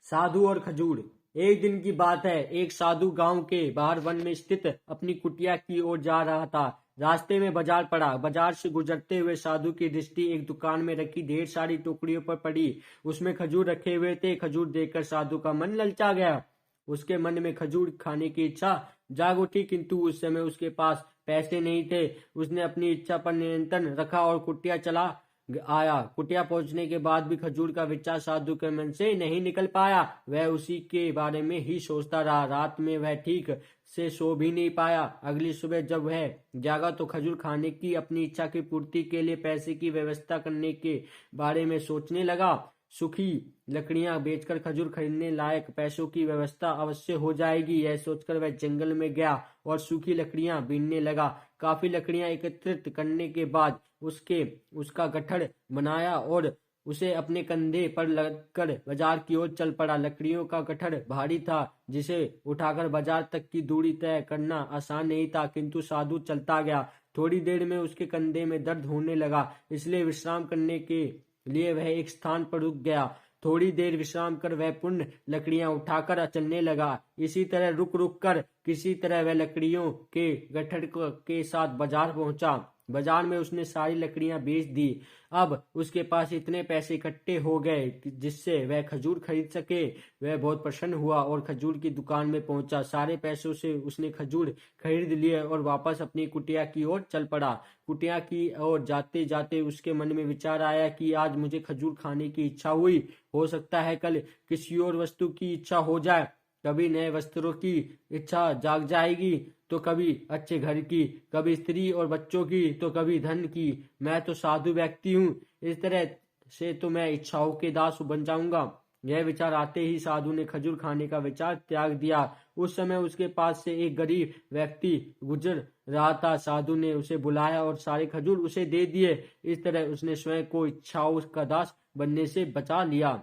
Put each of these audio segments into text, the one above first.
साधु और खजूर। एक दिन की बात है, एक साधु गांव के बाहर वन में स्थित अपनी कुटिया की ओर जा रहा था। रास्ते में बाजार पड़ा। बाजार से गुजरते हुए साधु की दृष्टि एक दुकान में रखी ढेर सारी टोकरियों पर पड़ी। उसमें खजूर रखे हुए थे। खजूर देखकर साधु का मन ललचा गया। उसके मन में खजूर खाने की इच्छा जाग उठी, किंतु उस समय उसके पास पैसे नहीं थे। उसने अपनी इच्छा पर नियंत्रण रखा और कुटिया चला आया। कुटिया पहुंचने के बाद भी खजूर का विचार साधु के मन से नहीं निकल पाया। वह उसी के बारे में ही सोचता रहा। रात में वह ठीक से सो भी नहीं पाया। अगली सुबह जब वह जागा तो खजूर खाने की अपनी इच्छा की पूर्ति के लिए पैसे की व्यवस्था करने के बारे में सोचने लगा। सूखी लकड़ियां बेचकर खजूर खरीदने लायक पैसों की व्यवस्था अवश्य हो जाएगी, यह सोचकर वह जंगल में गया और सूखी लकड़ियां बीनने लगा। काफी लकड़ियां एकत्रित करने के बाद उसका गट्ठर बनाया और उसे अपने कंधे पर लगकर बाजार की ओर चल पड़ा। लकड़ियों का गट्ठर भारी था, जिसे उठाकर बाजार तक की दूरी तय करना आसान नहीं था, किंतु साधु चलता गया। थोड़ी देर में उसके कंधे में दर्द होने लगा, इसलिए विश्राम करने के लिए वह एक स्थान पर रुक गया। थोड़ी देर विश्राम कर वह पुनः लकड़ियां उठाकर चलने लगा। इसी तरह रुक रुक कर किसी तरह वह लकड़ियों के गट्ठर के साथ बाजार पहुंचा। बाजार में उसने सारी लकड़ियां बेच दी। अब उसके पास इतने पैसे इकट्ठे हो गए जिससे वह खजूर खरीद सके। वह बहुत प्रसन्न हुआ और खजूर की दुकान में पहुंचा। सारे पैसों से उसने खजूर खरीद लिए और वापस अपनी कुटिया की ओर चल पड़ा। कुटिया की ओर जाते जाते उसके मन में विचार आया कि आज मुझे खजूर खाने की इच्छा हुई, हो सकता है कल किसी और वस्तु की इच्छा हो जाए। कभी नए वस्त्रों की इच्छा जाग जाएगी, तो कभी अच्छे घर की, कभी स्त्री और बच्चों की, तो कभी धन की। मैं तो साधु व्यक्ति हूँ, इस तरह से तो मैं इच्छाओं के दास बन जाऊंगा। यह विचार आते ही साधु ने खजूर खाने का विचार त्याग दिया। उस समय उसके पास से एक गरीब व्यक्ति गुजर रहा था। साधु ने उसे बुलाया और सारे खजूर उसे दे दिए। इस तरह उसने स्वयं को इच्छाओं का दास बनने से बचा लिया।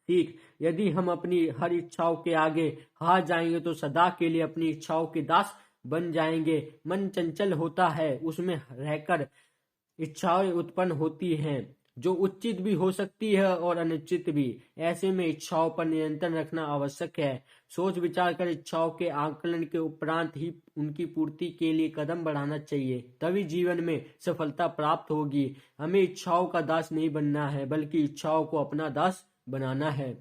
ठीक, यदि हम अपनी हर इच्छाओं के आगे हार जाएंगे तो सदा के लिए अपनी इच्छाओं के दास बन जाएंगे। मन चंचल होता है, उसमें रहकर इच्छाएं उत्पन्न होती हैं, जो उचित भी हो सकती है और अनुचित भी। ऐसे में इच्छाओं पर नियंत्रण रखना आवश्यक है। सोच विचार कर इच्छाओं के आकलन के उपरांत ही उनकी पूर्ति के लिए कदम बढ़ाना चाहिए, तभी जीवन में सफलता प्राप्त होगी। हमें इच्छाओं का दास नहीं बनना है, बल्कि इच्छाओं को अपना दास बनाना है।